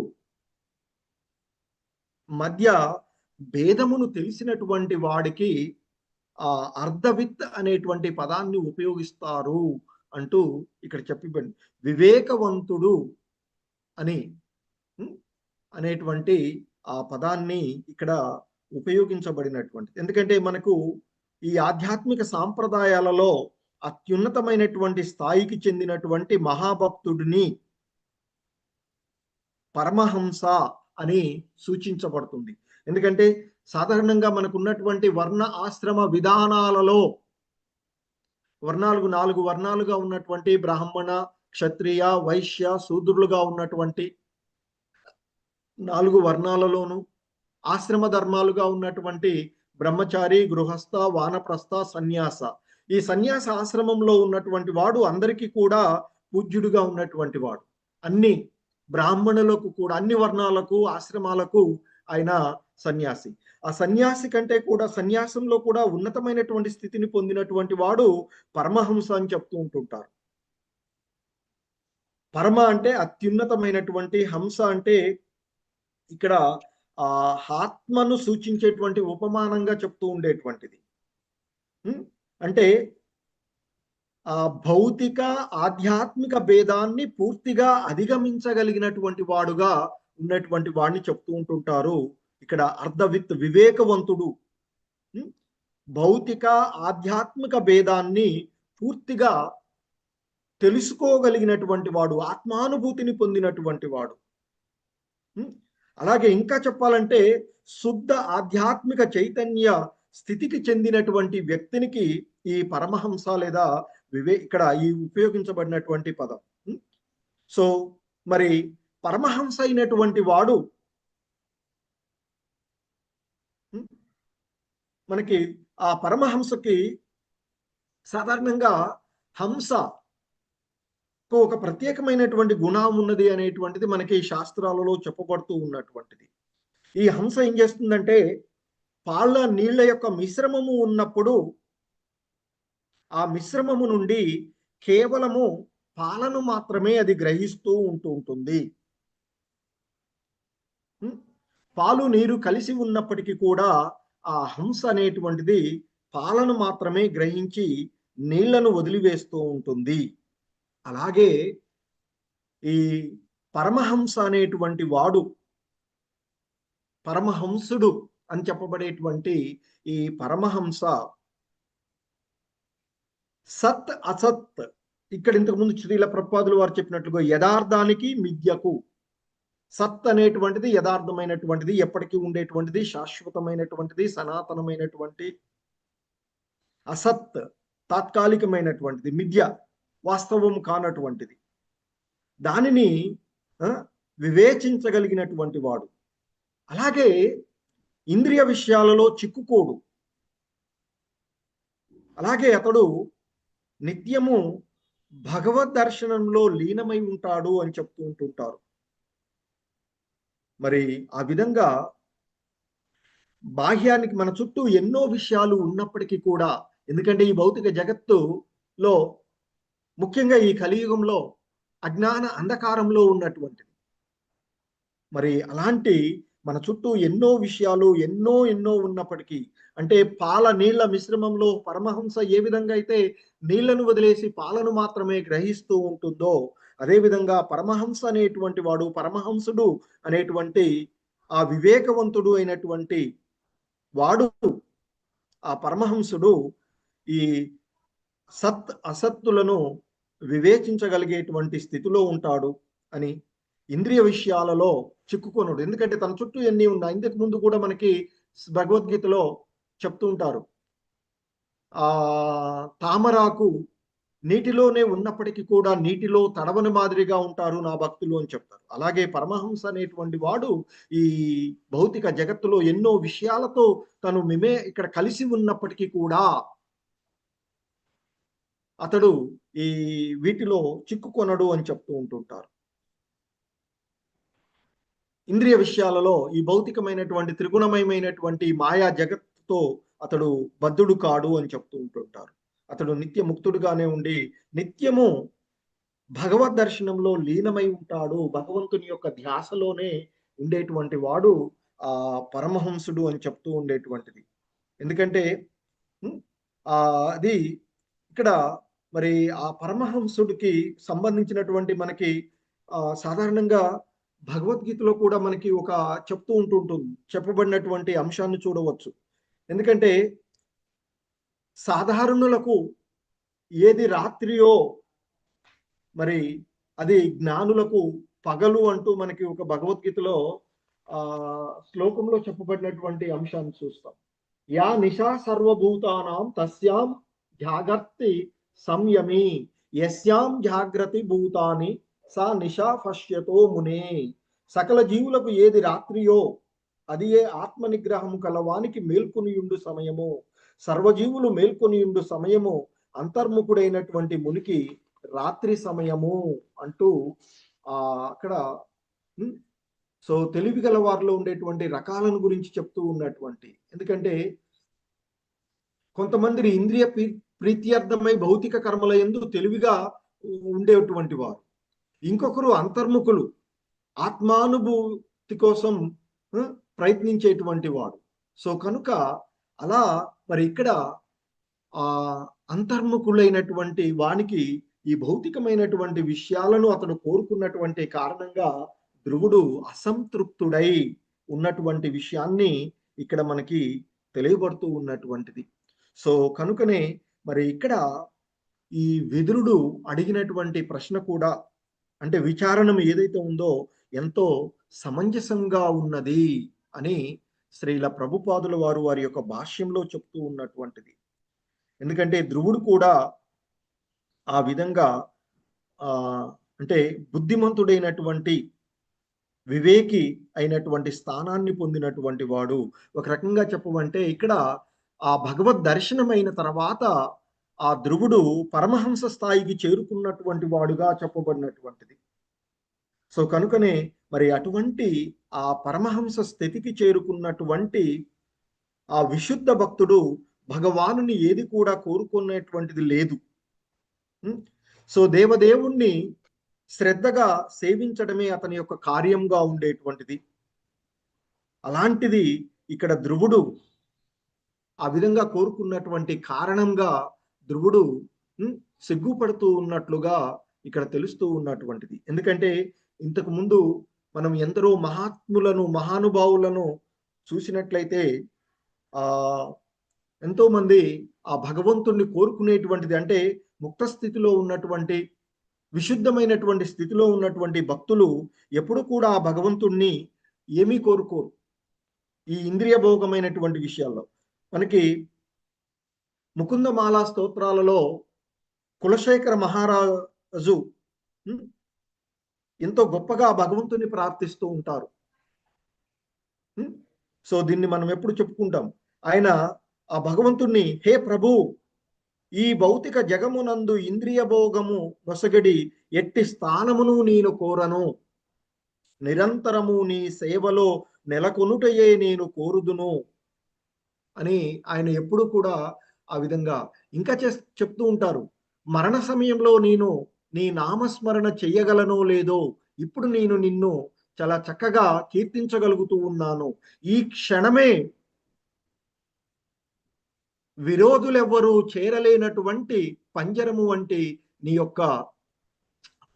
మధ్య భేదమును తెలిసినటువంటి వాడికి ఆ అర్ధవిత్ అనేటువంటి పదాన్ని ఉపయోగిస్తారు అంటూ ఇక్కడ చెప్పబడింది. వివేకవంతుడు అని అనేటువంటి ఆ పదాన్ని ఇక్కడ ఉపయోగించబడినటువంటిది. ఎందుకంటే మనకు ఈ ఆధ్యాత్మిక సాంప్రదాయాలలో అత్యున్నతమైనటువంటి స్థాయికి చెందినటువంటి మహాభక్తుడిని పరమహంస అని సూచించబడుతుంది. ఎందుకంటే సాధారణంగా మనకు ఉన్నటువంటి వర్ణ ఆశ్రమ విధానాలలో నాలుగు వర్ణాలుగా ఉన్నటువంటి బ్రాహ్మణ, క్షత్రియ, వైశ్య, శూద్రులుగా ఉన్నటువంటి 4 వర్ణాలలోను ఆశ్రమ ధర్మాలుగా ఉన్నటువంటి బ్రహ్మచారి, గృహస్థ, వానప్రస్థ, సన్యాస, ఈ సన్యాస ఆశ్రమంలో ఉన్నటువంటి వాడు అందరికీ కూడా పూజ్యుడిగా ఉన్నటువంటి వాడు. అన్ని బ్రాహ్మణులకు కూడా, అన్ని వర్ణాలకు, ఆశ్రమాలకు ఆయన సన్యాసి. ఆ సన్యాసి కంటే కూడా సన్యాసంలో కూడా ఉన్నతమైనటువంటి స్థితిని పొందినటువంటి వాడు పరమహంస అని చెప్తూ ఉంటుంటారు. పరమ అంటే అత్యున్నతమైనటువంటి, హంస అంటే ఇక్కడ ఆత్మను సూచించేటువంటి ఉపమానంగా చెప్తూ ఉండేటువంటిది. అంటే ఆ భౌతిక ఆధ్యాత్మిక భేదాన్ని పూర్తిగా అధిగమించగలిగినటువంటి వాడుగా ఉన్నటువంటి వాడిని చెప్తూ ఉంటుంటారు. ఇక్కడ అర్ధవిత్ వివేకవంతుడు భౌతిక ఆధ్యాత్మిక భేదాన్ని పూర్తిగా తెలుసుకోగలిగినటువంటి వాడు, ఆత్మానుభూతిని పొందినటువంటి వాడు. అలాగే ఇంకా చెప్పాలంటే శుద్ధ ఆధ్యాత్మిక చైతన్య స్థితికి చెందినటువంటి వ్యక్తినికి ఈ పరమహంస లేదా ఇక్కడ ఈ ఉపయోగించబడినటువంటి పదం. సో మరి పరమహంస అయినటువంటి వాడు మనకి ఆ పరమహంసకి సాధారణంగా హంస ఒక ప్రత్యేకమైనటువంటి గుణం ఉన్నది అనేటువంటిది మనకి శాస్త్రాలలో చెప్పబడుతూ ఉన్నటువంటిది. ఈ హంస ఏం చేస్తుందంటే పాల నీళ్ల యొక్క మిశ్రమము ఉన్నప్పుడు ఆ మిశ్రమము నుండి కేవలము పాలను మాత్రమే అది గ్రహిస్తూ ఉంటుంది. పాలు నీరు కలిసి ఉన్నప్పటికీ కూడా ఆ హంస అనేటువంటిది పాలను మాత్రమే గ్రహించి నీళ్లను వదిలివేస్తూ ఉంటుంది. అలాగే ఈ పరమహంస అనేటువంటి వాడు, పరమహంసుడు అని చెప్పబడేటువంటి ఈ పరమహంస సత్ అసత్, ఇక్కడ ఇంతకుముందు శ్రీల ప్రభుపాదులు వారు చెప్పినట్లుగా యథార్థానికి మిథ్యకు, సత్ అనేటువంటిది యథార్థమైనటువంటిది, ఎప్పటికీ ఉండేటువంటిది, శాశ్వతమైనటువంటిది, సనాతనమైనటువంటి, అసత్ తాత్కాలికమైనటువంటిది, మిథ్య వాస్తవం కానటువంటిది. దానిని వివేచించగలిగినటువంటి వాడు. అలాగే ఇంద్రియ విషయాలలో చిక్కుకోడు. అలాగే అతడు నిత్యము భగవద్ దర్శనంలో లీనమై ఉంటాడు అని చెప్తూ ఉంటుంటారు. మరి ఆ విధంగా బాహ్యానికి మన చుట్టూ ఎన్నో విషయాలు ఉన్నప్పటికీ కూడా, ఎందుకంటే ఈ భౌతిక జగత్తులో ముఖ్యంగా ఈ కలియుగంలో అజ్ఞాన అంధకారంలో ఉన్నటువంటిది. మరి అలాంటి మన చుట్టూ ఎన్నో విషయాలు ఎన్నో ఉన్నప్పటికీ, అంటే పాల నీళ్ల మిశ్రమంలో పరమహంస ఏ విధంగా అయితే నీళ్లను వదిలేసి పాలను మాత్రమే గ్రహిస్తూ ఉంటుందో, అదేవిధంగా పరమహంస అనేటువంటి వాడు, పరమహంసుడు అనేటువంటి ఆ వివేకవంతుడు అయినటువంటి వాడు, ఆ పరమహంసుడు ఈ సత్ అసత్తులను వివేచించగలిగేటువంటి స్థితిలో ఉంటాడు అని, ఇంద్రియ విషయాలలో చిక్కుకొనుడు. ఎందుకంటే తన చుట్టూ ఎన్ని ఉన్నాయి. ఇంతకు ముందు కూడా మనకి భగవద్గీతలో చెప్తూ ఉంటారు, తామరాకు నీటిలోనే ఉన్నప్పటికీ కూడా నీటిలో తడవని మాదిరిగా ఉంటారు నా భక్తులు అని చెప్తారు. అలాగే పరమహంస అనేటువంటి వాడు ఈ భౌతిక జగత్తులో ఎన్నో విషయాలతో తను ఇక్కడ కలిసి ఉన్నప్పటికీ కూడా అతడు ఈ వీటిలో చిక్కుకొనడు అని చెప్తూ ఉంటుంటారు. ఇంద్రియ విషయాలలో ఈ భౌతికమైనటువంటి త్రిగుణమయమైనటువంటి మాయా జగత్తుతో అతడు బద్ధుడు కాడు అని చెప్తూ ఉంటుంటారు. అతడు నిత్య ముక్తుడుగానే ఉండి నిత్యము భగవద్ దర్శనంలో లీనమై ఉంటాడు, భగవంతుని యొక్క ధ్యాసలోనే ఉండేటువంటి వాడు ఆ పరమహంసుడు అని చెప్తూ ఉండేటువంటిది. ఎందుకంటే అది ఇక్కడ మరి ఆ పరమహంసుడికి సంబంధించినటువంటి మనకి సాధారణంగా భగవద్గీతలో కూడా మనకి ఒక చెప్తూ ఉంటుంటుంది, చెప్పబడినటువంటి అంశాన్ని చూడవచ్చు. ఎందుకంటే సాధారణులకు ఏది రాత్రియో మరి అది జ్ఞానులకు పగలు అంటూ మనకి ఒక భగవద్గీతలో శ్లోకంలో చెప్పబడినటువంటి అంశాన్ని చూస్తాం. యా నిశా సర్వభూతానాం తస్యాం జాగర్తి సంయమి యస్యాం జాగ్రతి భూతాని సా నిశా పశ్యతో మునే. సకల జీవులకు ఏది రాత్రియో అది ఏ ఆత్మ నిగ్రహము కలవానికి మేల్కొనియుండు సమయము, సర్వజీవులు మేల్కొనియుండు సమయము అంతర్ముఖుడైనటువంటి మునికి రాత్రి సమయము అంటూ అక్కడ సో తెలివి గల వారిలో ఉండేటువంటి రకాలను గురించి చెప్తూ ఉన్నటువంటి. ఎందుకంటే కొంతమంది ఇంద్రియ ప్రీత్యర్థమై భౌతిక కర్మల యందు తెలివిగా ఉండేటువంటి వారు, ఇంకొకరు అంతర్ముఖులు ఆత్మానుభూతి కోసం ప్రయత్నించేటువంటి వాడు. సో కనుక అలా మరి ఇక్కడ అంతర్ముఖులైనటువంటి వానికి ఈ భౌతికమైనటువంటి విషయాలను అతడు కోరుకున్నటువంటి కారణంగా ధ్రువుడు అసంతృప్తుడై ఉన్నటువంటి విషయాన్ని ఇక్కడ మనకి తెలియబడుతూ ఉన్నటువంటిది. సో కనుకనే మరి ఇక్కడ ఈ విదురుడు అడిగినటువంటి ప్రశ్న కూడా, అంటే విచారణం ఏదైతే ఉందో ఎంతో సమంజసంగా ఉన్నది అని శ్రీల ప్రభుపాదుల వారు వారి యొక్క భాష్యంలో చెప్తూ ఉన్నటువంటిది. ఎందుకంటే ధ్రువుడు కూడా ఆ విధంగా అంటే బుద్ధిమంతుడైనటువంటి వివేకి అయినటువంటి స్థానాన్ని పొందినటువంటి వాడు. ఒక రకంగా చెప్పమంటే ఇక్కడ ఆ భగవద్ దర్శనమైన తర్వాత ఆ ధ్రువుడు పరమహంస స్థాయికి చేరుకున్నటువంటి వాడుగా చెప్పబడినటువంటిది. సో కనుకనే మరి అటువంటి ఆ పరమహంస స్థితికి చేరుకున్నటువంటి ఆ విశుద్ధ భక్తుడు భగవానుని ఏది కూడా కోరుకునేటువంటిది లేదు. సో దేవదేవుణ్ణి శ్రద్ధగా సేవించడమే అతని యొక్క కార్యంగా ఉండేటువంటిది. అలాంటిది ఇక్కడ ధ్రువుడు ఆ విధంగా కోరుకున్నటువంటి కారణంగా ధ్రువుడు సిగ్గుపడుతూ ఉన్నట్లుగా ఇక్కడ తెలుస్తూ ఉన్నటువంటిది. ఎందుకంటే ఇంతకు ముందు మనం ఎందరో మహాత్ములను మహానుభావులను చూసినట్లయితే ఎంతో మంది ఆ భగవంతుణ్ణి కోరుకునేటువంటిది, అంటే ముక్త స్థితిలో ఉన్నటువంటి విశుద్ధమైనటువంటి స్థితిలో ఉన్నటువంటి భక్తులు ఎప్పుడు కూడా ఆ భగవంతుణ్ణి ఏమీ కోరుకోరు ఈ ఇంద్రియ భోగమైనటువంటి విషయాల్లో. మనకి ముకుందమాలా స్తోత్రాలలో కులశేఖర మహారాజు ఎంతో గొప్పగా భగవంతుని ప్రార్థిస్తూ ఉంటారు. సో దీన్ని మనం ఎప్పుడు చెప్పుకుంటాం, ఆయన ఆ భగవంతుణ్ణి, హే ప్రభు, ఈ భౌతిక జగమునందు ఇంద్రియ భోగము నొసగడి ఎట్టి స్థానమును నేను కోరను, నిరంతరము నీ సేవలో నెలకొనుటయే నేను కోరుదును అని ఆయన ఎప్పుడు కూడా ఆ విధంగా ఇంకా చెప్తూ ఉంటారు. మరణ సమయంలో నేను నీ నామస్మరణ చెయ్యగలనో లేదో, ఇప్పుడు నేను నిన్ను చాలా చక్కగా కీర్తించగలుగుతూ ఉన్నాను. ఈ క్షణమే విరోధులెవ్వరూ చేరలేనటువంటి పంజరము వంటి నీ యొక్క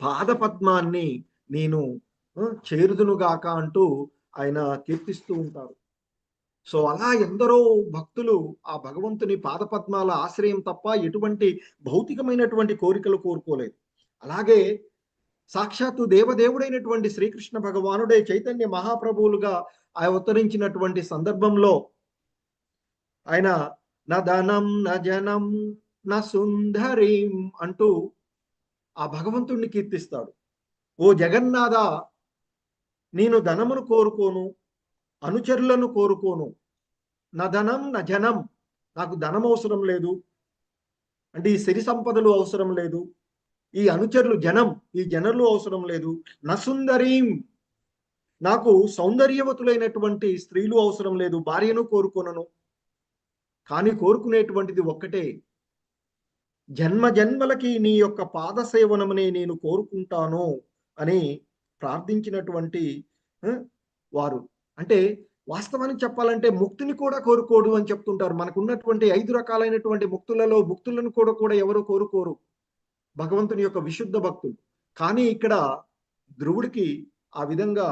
పాదపద్మాన్ని నేను చేరుదునుగాక అంటూ ఆయన కీర్తిస్తూ ఉంటారు. సో అలా ఎందరో భక్తులు ఆ భగవంతుని పాదపద్మాల ఆశ్రయం తప్ప ఎటువంటి భౌతికమైనటువంటి కోరికలు కోరుకోలేదు. అలాగే సాక్షాత్తు దేవదేవుడైనటువంటి శ్రీకృష్ణ భగవానుడే చైతన్య మహాప్రభువులుగా అవతరించినటువంటి సందర్భంలో ఆయన న ధనం న జనం న సుందరీం అంటూ ఆ భగవంతుణ్ణి కీర్తిస్తాడు. ఓ జగన్నాథ, నేను ధనమును కోరుకోను, అనుచరులను కోరుకోను, నా ధనం నా జనం, నాకు ధనం అవసరం లేదు, అంటే ఈ సిరి సంపదలు అవసరం లేదు, ఈ అనుచరులు జనం, ఈ జనులు అవసరం లేదు, నా సుందరీం, నాకు సౌందర్యవతులైనటువంటి స్త్రీలు అవసరం లేదు, భార్యను కోరుకోనను, కానీ కోరుకునేటువంటిది ఒక్కటే, జన్మ జన్మలకి నీ యొక్క పాద సేవనమునే నేను కోరుకుంటాను అని ప్రార్థించినటువంటి వారు. అంటే వాస్తవానికి చెప్పాలంటే ముక్తిని కూడా కోరుకోడు అని చెప్తుంటారు. మనకున్నటువంటి 5 రకాలైనటువంటి ముక్తులలో ముక్తులను కూడా ఎవరు కోరుకోరు, భగవంతుని యొక్క విశుద్ధ భక్తులు. కానీ ఇక్కడ ధ్రువుడికి ఆ విధంగా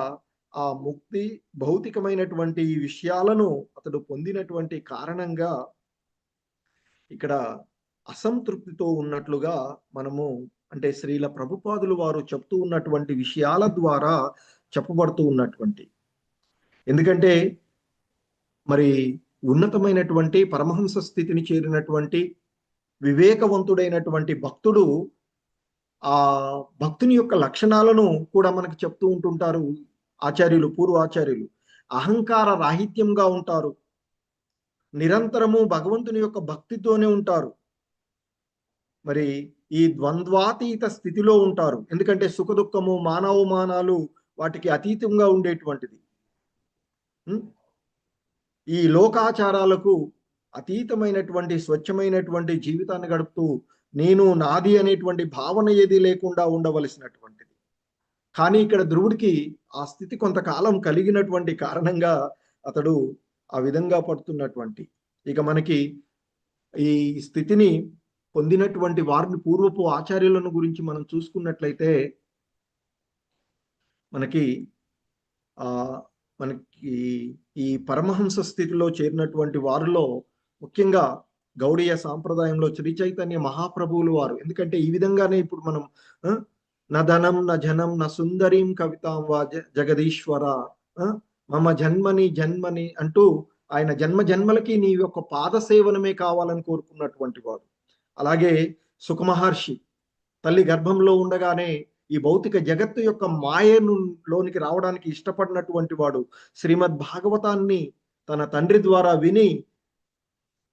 ఆ ముక్తి భౌతికమైనటువంటి విషయాలను అతడు పొందినటువంటి కారణంగా ఇక్కడ అసంతృప్తితో ఉన్నట్లుగా మనము, అంటే శ్రీల ప్రభుపాదులు వారు చెప్తూ ఉన్నటువంటి విషయాల ద్వారా చెప్పబడుతూ ఉన్నటువంటి. ఎందుకంటే మరి ఉన్నతమైనటువంటి పరమహంస స్థితిని చేరినటువంటి వివేకవంతుడైనటువంటి భక్తుడు ఆ భక్తుని యొక్క లక్షణాలను కూడా మనకు చెప్తూ ఉంటుంటారు ఆచార్యులు, పూర్వాచార్యులు. అహంకార రాహిత్యంగా ఉంటారు, నిరంతరము భగవంతుని యొక్క భక్తితోనే ఉంటారు, మరి ఈ ద్వంద్వాతీత స్థితిలో ఉంటారు. ఎందుకంటే సుఖ దుఃఖము మానవమానాలు వాటికి అతీతంగా ఉండేటువంటిది. ఈ లోకాచారాలకు అతీతమైనటువంటి స్వచ్ఛమైనటువంటి జీవితాన్ని గడుపుతూ నేను నాది అనేటువంటి భావన ఏది లేకుండా ఉండవలసినటువంటిది. కానీ ఇక్కడ ధ్రువుడికి ఆ స్థితి కొంతకాలం కలిగినటువంటి కారణంగా అతడు ఆ విధంగా పడుతున్నటువంటి. ఇక మనకి ఈ స్థితిని పొందినటువంటి వారిని పూర్వపు ఆచార్యులను గురించి మనం చూసుకున్నట్లయితే మనకి ఈ పరమహంస స్థితిలో చేరినటువంటి వారిలో ముఖ్యంగా గౌడీయ సాంప్రదాయంలో శ్రీ చైతన్య మహాప్రభువులు వారు. ఎందుకంటే ఈ విధంగానే ఇప్పుడు మనం న ధనం న జనం న సుందరీం కవితాం వా జగదీశ్వర మమ జన్మని జన్మని అంటూ ఆయన జన్మ జన్మలకి నీ యొక్క పాద సేవనమే కావాలని కోరుకున్నటువంటి వాడు. అలాగే సుఖమహర్షి తల్లి గర్భంలో ఉండగానే ఈ భౌతిక జగత్తు యొక్క మాయలోనికి రావడానికి ఇష్టపడినటువంటి వాడు. శ్రీమద్ భాగవతాన్ని తన తండ్రి ద్వారా విని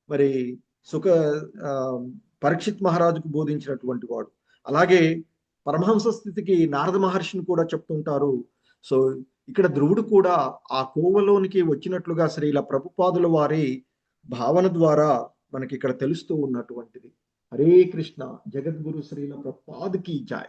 మరి పరీక్షిత్ మహారాజుకు బోధించినటువంటి వాడు. అలాగే పరమహంస స్థితికి నారద మహర్షిని కూడా చెప్తుంటారు. సో ఇక్కడ ధ్రువుడు కూడా ఆ కోవలోనికి వచ్చినట్లుగా శ్రీల ప్రభుపాదుల వారి భావన ద్వారా మనకి ఇక్కడ తెలుస్తూ ఉన్నటువంటిది. హరే కృష్ణ. జగద్గురు శ్రీల ప్రభుపాదుకి జై.